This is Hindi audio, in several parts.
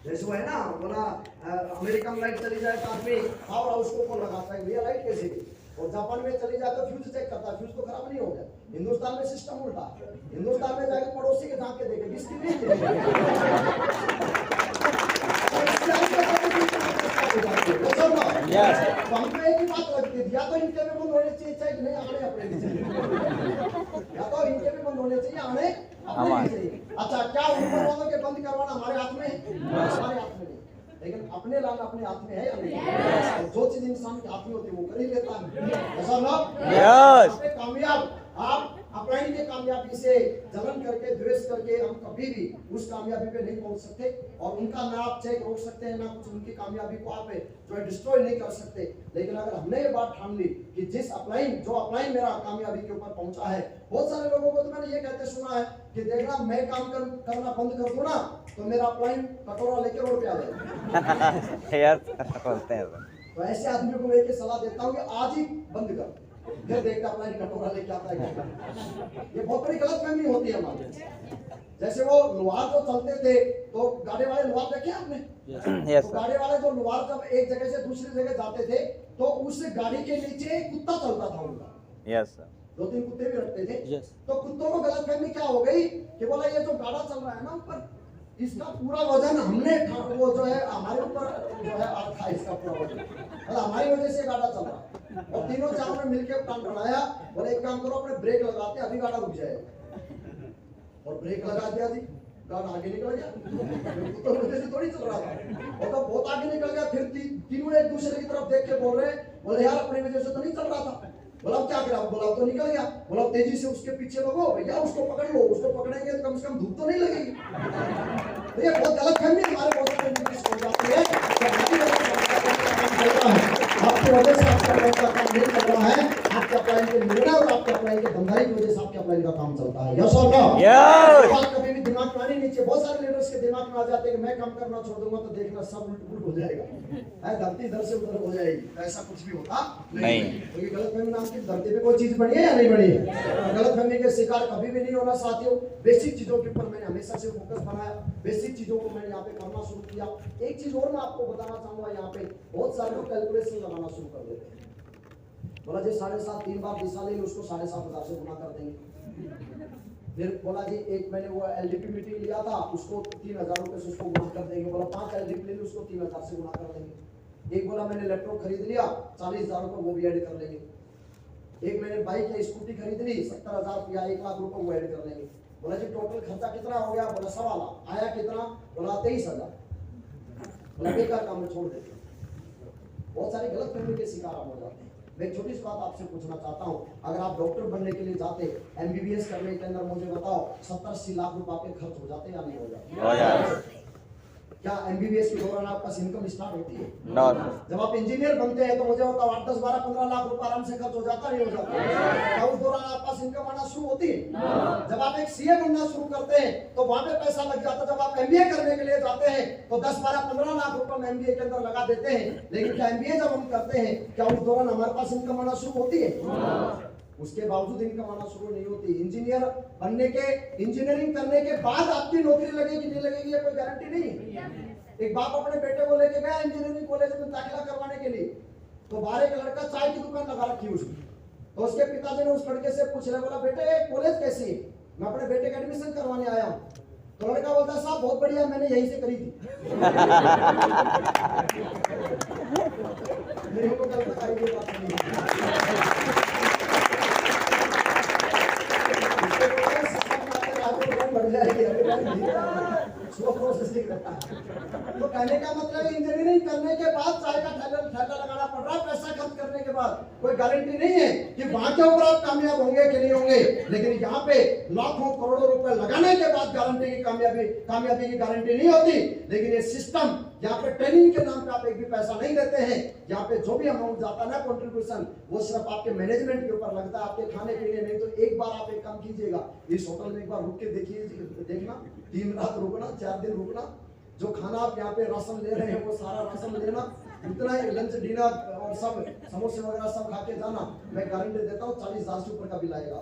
जैसे वो है ना बोला अमेरिका में लाइट चली जाए तो आदमी पावर हाउस को कौन लगाता है भैया लाइट कैसे गई, और जापान में चली जाए तो फ्यूज चेक करता है, फ्यूज तो खराब नहीं हो गया। हिंदुस्तान में सिस्टम उल्टा, हिंदुस्तान में जाके पड़ोसी के झांक के देखे किसकी नहीं तो हमको एक ही बात लगती है, या तो इनके भी बंद होने चाहिए चाहे नहीं आने अपने भी चाहिए, या तो इनके भी बंद होने चाहिए आने अपने भी चाहिए। अच्छा क्या ऊपर वालों के बंद करवाना हमारे हाथ में हमारे हाथ में नहीं, लेकिन अपने लाना अपने हाथ में है या नहीं? जो चीज इंसान के हाथ में होती है वो कर ही लेता है, ऐसा ना? यस। कामयाब आप अपलाइन के कामयाबी से जलन करके द्वेष करके हम कभी भी उस कामयाबी पे नहीं पहुंच सकते, और उनका ना आप चेक रोक सकते हैं ना कुछ उनकी कामयाबी को आप जो है डिस्ट्रॉय नहीं कर सकते। लेकिन अगर हमने ये बात ठान ली कि जिस अपलाइन मेरा कामयाबी के ऊपर पहुंचा है, बहुत सारे लोगों को तो मैंने ये कहते सुना है कि देखना मैं काम करना बंद कर दूं ना तो मेरा अपलाइन कटोरा लेके रोड पे आ जाएगा यार बोलते हैं। तो ऐसे आदमियों को मैं सलाह देता हूँ कि आज ही बंद कर, फिर देखता अपना कटोरा लेके आता है। ये बहुत बड़ी गलतफहमी होती है हमारी। जैसे वो लोहार जो चलते थे तो गाड़ी वाले लोहार देखे आपने? तो गाड़ी वाले जो लोहार जब एक जगह से दूसरी जगह जाते थे तो उस गाड़ी के नीचे एक कुत्ता चलता था उनका। Yes sir. 2-3 कुत्ते भी रखते थे। तो कुत्तों को गलतफहमी क्या हो गई कि बोला ये जो गाड़ा चल रहा है ना ऊपर, इसका पूरा वजन हमने वो जो है हमारे ऊपर जो है रखा, इसका पूरा वजन हमारी वजह से गाड़ा चल रहा। और तीनों चारों ने मिलकर प्लान बनाया, बोले एक काम करो अपने ब्रेक लगाते अभी गाड़ा रुक जाएगा, और ब्रेक लगा दिया जी, गाड़ा आगे निकल गया। तो वजह से थोड़ी चल रहा था, और तो बहुत आगे निकल गया। फिर तीनों एक दूसरे की तरफ देख के बोल रहे, बोले यार अपनी वजह से तो नहीं चल रहा था। बोला क्या करा, बोला तो निकल गया। बोला तेजी से उसके पीछे लगो भैया, उसको पकड़ लो, उसको पकड़ेंगे तो कम से कम धूप तो नहीं लगेगी। तो ये बहुत गलतफहमी हमारे बहुत सारे लोगों को जाती है। आपकी वजह से आपका काम नहीं चल रहा है, आपके अपलाइन के निर्णय और आपके अपलाइन के धंधाई की वजह से आपके अपलाइन का काम चलता है। यस और नो? यस। बात कभी भी दिमाग में आनी नहीं चाहिए। बहुत सारे लीडर्स के दिमाग में आ जाते हैं कि मैं काम करना छोड़ दूंगा तो देखना सब उल्ट हो जाएगा, है धरती इधर से उधर हो जाएगी। ऐसा कुछ भी होता नहीं। तो ये गलतफहमी नाम की धरती पे कोई चीज बनी है या नहीं बनी है? गलतफहमी के शिकार कभी भी नहीं होना साथियों। बेसिक चीजों के ऊपर मैंने हमेशा से फोकस बनाया, बेसिक चीजों को मैंने यहाँ पे करना शुरू किया। एक चीज और मैं आपको बताना चाहूंगा, यहाँ पे बहुत सारे लोग कैलकुलेशन लगाना शुरू कर देते हैं। बोला जी 7.5 3 बार दिशा ले लो, उसको 7,500 से गुना कर देंगे। फिर बोला जी एक मैंने वो एलडीपी मीटिंग लिया था, उसको 3,000 रुपए से उसको गुना कर देंगे। बोला 5 एलडीपी ले लो, उसको 3,000 से गुना कर देंगे। एक बोला मैंने लैपटॉप खरीद लिया, 40,000 रुपए वो भी ऐड कर लेंगे। एक मैंने बाइक या स्कूटी खरीद ली, 70,000 या 1 लाख रुपए वो ऐड कर लेंगे। बोला जी टोटल खर्चा कितना हो गया? बोला 1.25 लाख। आया कितना? बोला 23,000। बोला बेकार काम में छोड़ देते। बहुत सारे गलतफहमी के शिकार हो जाते हैं। मैं एक छोटी सी बात आपसे पूछना चाहता हूँ, अगर आप डॉक्टर बनने के लिए जाते, एमबीबीएस करने के अंदर मुझे बताओ 70-80 लाख रुपए आपके खर्च हो जाते या नहीं हो जाते? क्या एमबीबीएस के दौरान आपका इनकम स्टार्ट होती है? जब आप इंजीनियर बनते हैं तो मुझे बताओ 8, 10, 12, 15 लाख रुपए आराम से खर्च हो जाता नहीं हो जाता? क्या उस दौरान आपका इनकम आना शुरू होती है? जब आप एक सीए बनना शुरू करते हैं तो वहां पे पैसा लग जाता है। जब आप एमबीए करने के लिए जाते हैं तो 10, 12, 15 लाख रुपए हम एमबीए के अंदर लगा देते हैं। लेकिन क्या एमबीए जब हम करते हैं क्या उस दौरान हमारे पास इनकम आना शुरू होती है? उसके बावजूद इनकम आना शुरू नहीं होती। इंजीनियरिंग करने के बाद आपकी नौकरी लगेगी नहीं लगेगी ये कोई गारंटी नहीं है। एक बाप अपने बेटे को लेके गया इंजीनियरिंग कॉलेज में दाखिला करवाने के लिए, तो बाहर एक लड़का चाय की दुकान लगा रखी उसकी। तो उसके पिताजी ने उस लड़के से पूछ रहे, बोला बेटे कॉलेज कैसी है? मैं अपने बेटे का एडमिशन करवाने आया हूँ। तो लड़का बोलता साहब बहुत बढ़िया, मैंने यहीं से करी थी। मेरे को कल तक आई ये बात नहीं। तो कहने का मतलब इंजीनियरिंग करने के बाद चाय का ठेला लगाना पड़ रहा है, पैसा खर्च करने के बाद कोई गारंटी नहीं है कि वहां के ऊपर आप कामयाब होंगे कि नहीं होंगे। लेकिन यहाँ पे लाखों करोड़ों रुपए लगाने के बाद गारंटी की कामयाबी की गारंटी नहीं होती। लेकिन ये सिस्टम यहाँ पे ट्रेनिंग के नाम पे आप एक भी पैसा नहीं देते हैं। यहाँ पे जो भी अमाउंट जाता है ना कंट्रीब्यूशन, वो सिर्फ आपके मैनेजमेंट के ऊपर लगता है, आपके खाने पीने नहीं। तो एक बार आप एक काम कीजिएगा, इस होटल में एक बार रुक के देखना, 3 रात रुकना, 4 दिन रुकना। जो खाना आप यहाँ पे राशन ले रहे हैं वो सारा राशन लेना, इतना ही लंच डिनर और सब समोसे वगैरह सब खा के जाना। मैं गारंटी देता हूँ 40,000 से ऊपर का बिल आएगा।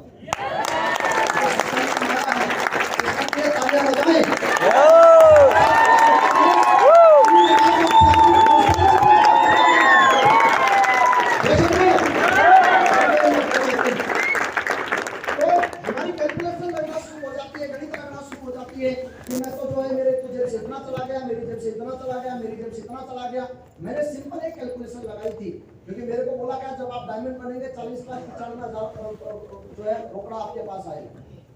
चला गया, मेरी जेब से इतना चला गया। मैंने सिंपल एक कैलकुलेशन लगाई थी, क्योंकि मेरे को बोला गया जब आप डायमंड बनेंगे 40,95,000 जो है रोकड़ा आपके पास आएगा।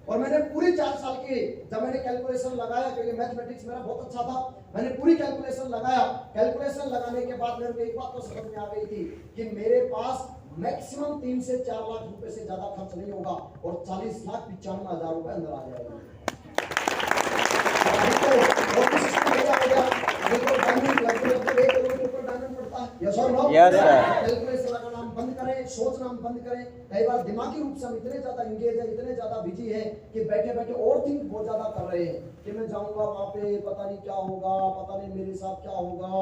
और मैंने पूरी 4 साल की जब मैंने कैलकुलेशन लगाया, क्योंकि मैथमेटिक्स मेरा बहुत अच्छा था, मैंने पूरी कैलकुलेशन लगाया। कैलकुलेशन लगाने के बाद मेरे को एक बात तो समझ में आ गई थी कि मेरे पास मैक्सिमम 3 से 4 लाख रुपए से ज्यादा खर्च नहीं होगा और 40,95,000 रुपए अंदर आ जाएगा। कैलकुलेशन लगाना हम बंद करें, सोचना हम बंद करें। कई बार दिमागी रूप से हम इतने ज्यादा इंगेज है, इतने ज्यादा बिजी है कि बैठे बैठे और थिंक बहुत ज्यादा कर रहे हैं कि मैं जाऊंगा वहां पे, पता नहीं क्या होगा, पता नहीं मेरे साथ क्या होगा,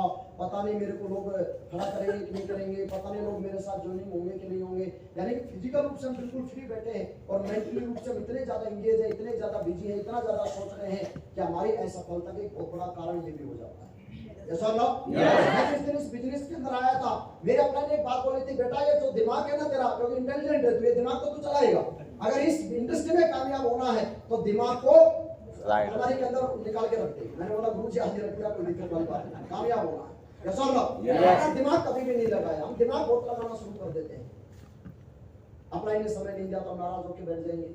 पता नहीं मेरे को लोग खड़ा करेंगे कि नहीं करेंगे, पता नहीं लोग मेरे साथ ज्वाइनिंग होंगे कि नहीं होंगे। यानी कि फिजिकल रूप से हम बिल्कुल फ्री बैठे हैं और मेंटली रूप से हम इतने ज्यादा इंगेज है, इतने ज्यादा बिजी है, इतना ज्यादा सोच रहे हैं कि हमारी असफलता का एक बहुत बड़ा कारण ये भी हो जाता है। Yes or no? मैं जिस दिन इस बिजनेस के अंदर आया था, मेरे अपने ने एक बात बोली थी, बेटा ये जो दिमाग है ना तेरा, क्योंकि इंटेलिजेंट है, तो ये दिमाग तो तू चलाएगा। अगर इस इंडस्ट्री में कामयाब होना है तो दिमाग को हमारे के अंदर निकाल के रखते हैं। मैंने बोला गुरु जी आज रख दिया, कोई दिक्कत वाली बात नहीं, कामयाब होना है। Yes or no? दिमाग कभी भी नहीं लगाया, हम दिमाग बहुत लगाना शुरू कर देते हैं। अपलाइन में समय नहीं दिया तो हम नाराज होकर बैठ जाएंगे,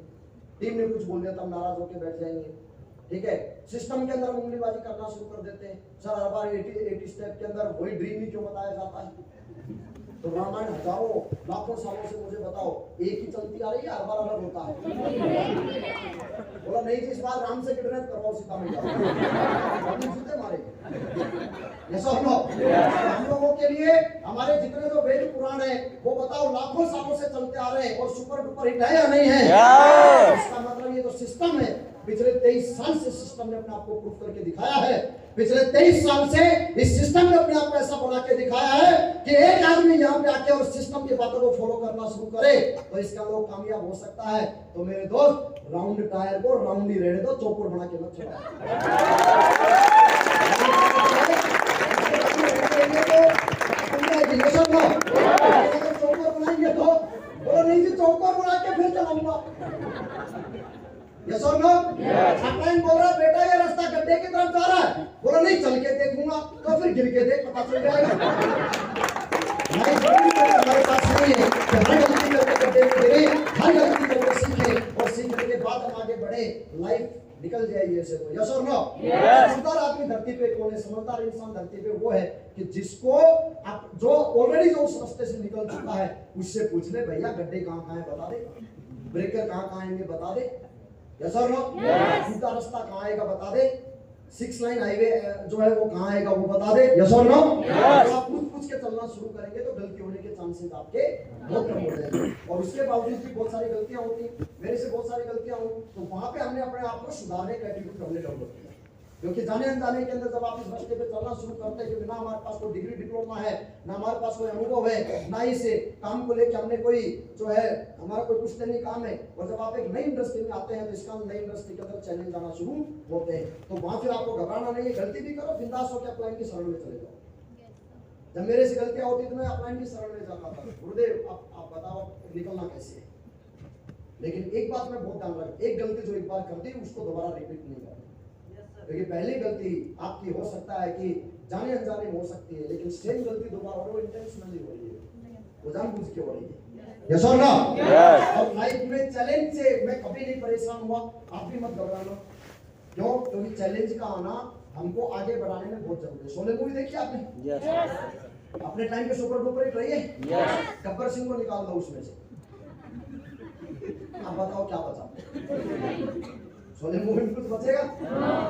टीम ने कुछ बोल दिया तो हम नाराज होकर बैठ जाएंगे, ठीक है। सिस्टम के अंदर उंगलीबाजी करना शुरू कर देते हैं। सर हर बार 80 स्टेप के अंदर वही ड्रीम ही क्यों बताया जाता है? तो रामायण हजारों लाखों सालों से मुझे बताओ, एक ही चलती आ रही है, हर बार अलग होता है। बोला नहीं जी, इस बार राम से किडनैप करवाओ सीता मैया, जीते मारे। यस और नो? हम लोगों के लिए हमारे जितने जो वेद पुराण है वो बताओ लाखों सालों से चलते आ रहे हैं और सुपर डुपर हिट है या नहीं है? इसका मतलब ये जो सिस्टम है, पिछले 23 साल से सिस्टम ने अपने आप को प्रूव करके दिखाया है। पिछले 23 साल से इस सिस्टम ने अपने आप को ऐसा बना के दिखाया है कि एक आदमी यहाँ पे आके और सिस्टम की बातों को फॉलो करना शुरू करे तो इसका लोग कामयाब हो सकता है। तो मेरे दोस्त, राउंड टायर को राउंड ही रहने दो, चौकोर बना के मत चलाओ। चौकोर बनाएंगे तो बोलो नहीं जी, चौकोर बना के फिर चलाऊंगा। यस और नो? अपलाइन बोल रहा है बेटा ये रास्ता गड्ढे की तरफ जा रहा है, बोला नहीं चल के देखूंगा, तो फिर गिर के देख, पता चल जाएगा। नहीं हमारे पास नहीं है कि हर गलती करके गड्ढे में गिरे, हर गलती करके सीखे और सीखने के बाद हम आगे बढ़े, लाइफ निकल जाएगी ऐसे। तो यस और नो? समझदार आदमी धरती पे कौन है? समझदार इंसान धरती पे वो है कि जिसको आप जो ऑलरेडी जो उस रास्ते से निकल चुका है उससे पूछ ले, भैया गड्ढे कहाँ है बता दे, ब्रेकर कहाँ आएंगे बता दे। यस और नो? सीधा रास्ता कहाँ आएगा बता दे, 6 लाइन हाईवे जो है वो कहाँ आएगा वो बता दे। यस और नो? अगर आप पूछ के चलना शुरू करेंगे तो गलती होने के चांसेस आपके बहुत कम हो जाएंगे। और उसके बावजूद भी बहुत सारी गलतियां होती, मेरे से बहुत सारी गलतियां हुई, तो वहां पे हमने अपने आप को सुधारने का एटीट्यूड हमने डेवलप किया। क्योंकि जाने अनजाने के अंदर जब आप इस रास्ते पे चलना शुरू करते हैं, क्योंकि ना हमारे पास कोई डिग्री डिप्लोमा है, ना हमारे पास कोई अनुभव है, ना ही से काम को लेकर हमने कोई जो है हमारा कोई कुछ नहीं काम है, और जब आप एक नई इंडस्ट्री में आते हैं तो इसका नई इंडस्ट्री के अंदर चैलेंज आना शुरू होते हैं, तो वहां फिर आपको घबराना नहीं है, गलती भी करो, बिंदास होकर अपलाइन की शरण में चले जाओ। जब मेरे से गलतियां होती तो मैं अपलाइन की शरण में जाता था, गुरुदेव आप बताओ निकलना कैसे है। लेकिन एक बात मैं बहुत ध्यान रखता, एक गलती जो एक बार कर दी उसको दोबारा रिपीट नहीं करना। क्योंकि पहली गलती आपकी हो सकता है कि जाने अनजाने हो सकती है, लेकिन सेम गलती दोबारा वो इंटेंशनली हो रही है, वो जानबूझ के हो रही है। यस और नो? और लाइफ में चैलेंज से मैं कभी नहीं परेशान हुआ, आप भी मत घबराना। क्यों? क्योंकि चैलेंज का आना हमको आगे बढ़ाने में बहुत जरूरी है। शोले मूवी देखी आपने? अपने टाइम पे सुपर डुपर हिट रही है। गब्बर सिंह को निकाल दो उसमें से, आप बताओ क्या बचा? शोले मूवी में कुछ बचेगा?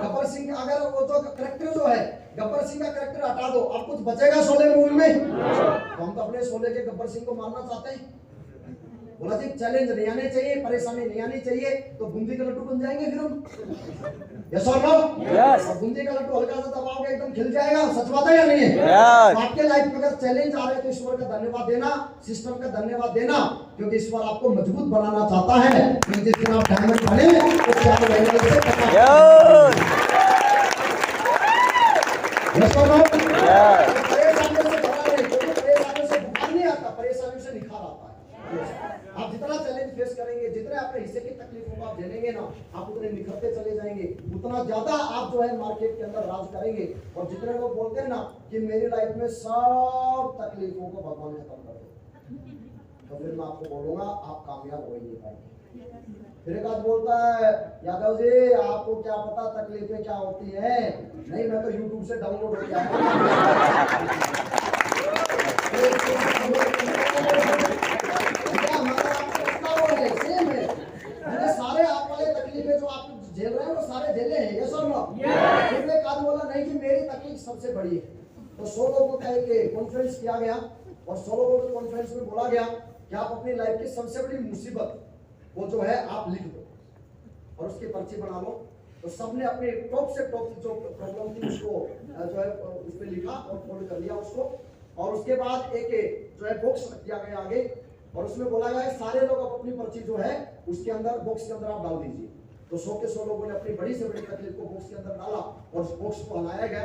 गब्बर सिंह अगर वो जो कैरेक्टर जो है गब्बर सिंह का कैरेक्टर हटा दो, अब कुछ बचेगा शोले मूवी में? तो हम तो अपने शोले के गब्बर सिंह को मारना चाहते हैं। बोला जी चैलेंज नहीं आने चाहिए, परेशानी नहीं आनी चाहिए, तो बूंदी का लड्डू बन जाएंगे फिर हम। यस और नो? और बूंदी का लड्डू हल्का सा दबाओगे एकदम खिल जाएगा, सच बात है या नहीं है? तो आपके लाइफ में अगर चैलेंज आ रहे तो ईश्वर का धन्यवाद देना, सिस्टम का धन्यवाद देना, क्योंकि ईश्वर आपको मजबूत बनाना चाहता है। जिस दिन आप डायमंड बने उससे आपको यस और नो? परेशानी से बुखार नहीं आता, परेशानी से निखार आता है। आप जितना चैलेंज फेस करेंगे, जितने आपके हिस्से की तकलीफ होगा आप झेलेंगे ना, आप उतने निखरते चले जाएंगे, उतना ज्यादा आप जो है मार्केट के अंदर राज करेंगे। और जितने लोग बोलते हैं ना कि मेरी लाइफ में सब तकलीफों को भगवान ने खत्म कर दिया, तो फिर मैं आपको बोलूंगा आप कामयाब हो ही नहीं पाएंगे। फिर एक आध बोलता है यादव जी आपको क्या पता तकलीफें क्या होती हैं, नहीं मैं तो YouTube से डाउनलोड हो गया। सेम है, मैंने सारे आप वाले तकलीफें जो आप झेल रहे हैं वो सारे झेले हैं, यस और नो? फिर एक आध बोला नहीं कि मेरी तकलीफ सबसे बड़ी है। तो 100 लोगों का एक कॉन्फ्रेंस किया गया और 100 लोगों के कॉन्फ्रेंस में बोला गया कि आप अपनी लाइफ की सबसे बड़ी मुसीबत वो जो है आप लिख दो और उसकी पर्ची बना लो। तो सबने अपने टॉप से टॉप जो प्रॉब्लम थी उसको जो है उस पे लिखा और फोल्ड कर लिया उसको, और उसके बाद एक जो है बॉक्स रख दिया गया आगे और उसमें बोला गया सारे लोग अपनी पर्ची जो है उसके अंदर बॉक्स के अंदर आप डाल दीजिए। तो 100 के 100 लोगों ने अपनी बड़ी से बड़ी तकलीफ को बॉक्स के अंदर डाला और उस बॉक्स को हिलाया गया।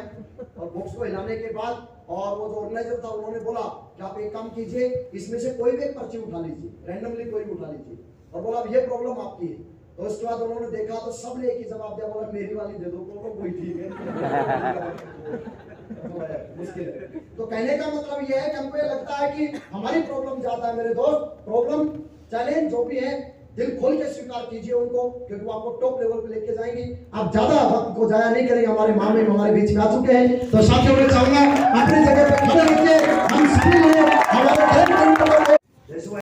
और बॉक्स को हिलाने के बाद और वो जो ऑर्गेनाइजर था उन्होंने बोला कि आप एक काम कीजिए, इसमें से कोई भी एक पर्ची उठा लीजिए, रैंडमली कोई भी उठा लीजिए, और बोला अब ये प्रॉब्लम आपकी है। तो उसके बाद उन्होंने देखा तो सबने एक ही जवाब दिया, बोला मेरी वाली दे दो, प्रॉब्लम कोई ठीक है। मुश्किल है। तो कहने का मतलब ये है कि हमको ये लगता है कि हमारी प्रॉब्लम ज्यादा है मेरे दोस्त, प्रॉब्लम चैलेंज जो भी है दिल खोल के स्वीकार कीजिए उनको, क्योंकि वो आपको टॉप लेवल पे लेके जाएंगे। आप ज्यादा वक्त को जाया नहीं करेंगे। हमारे मामे हमारे बीच में आ चुके हैं, तो साथियों मैं चाहूंगा अपनी जगह पे खड़े रहिए, हम सभी लोग हमारे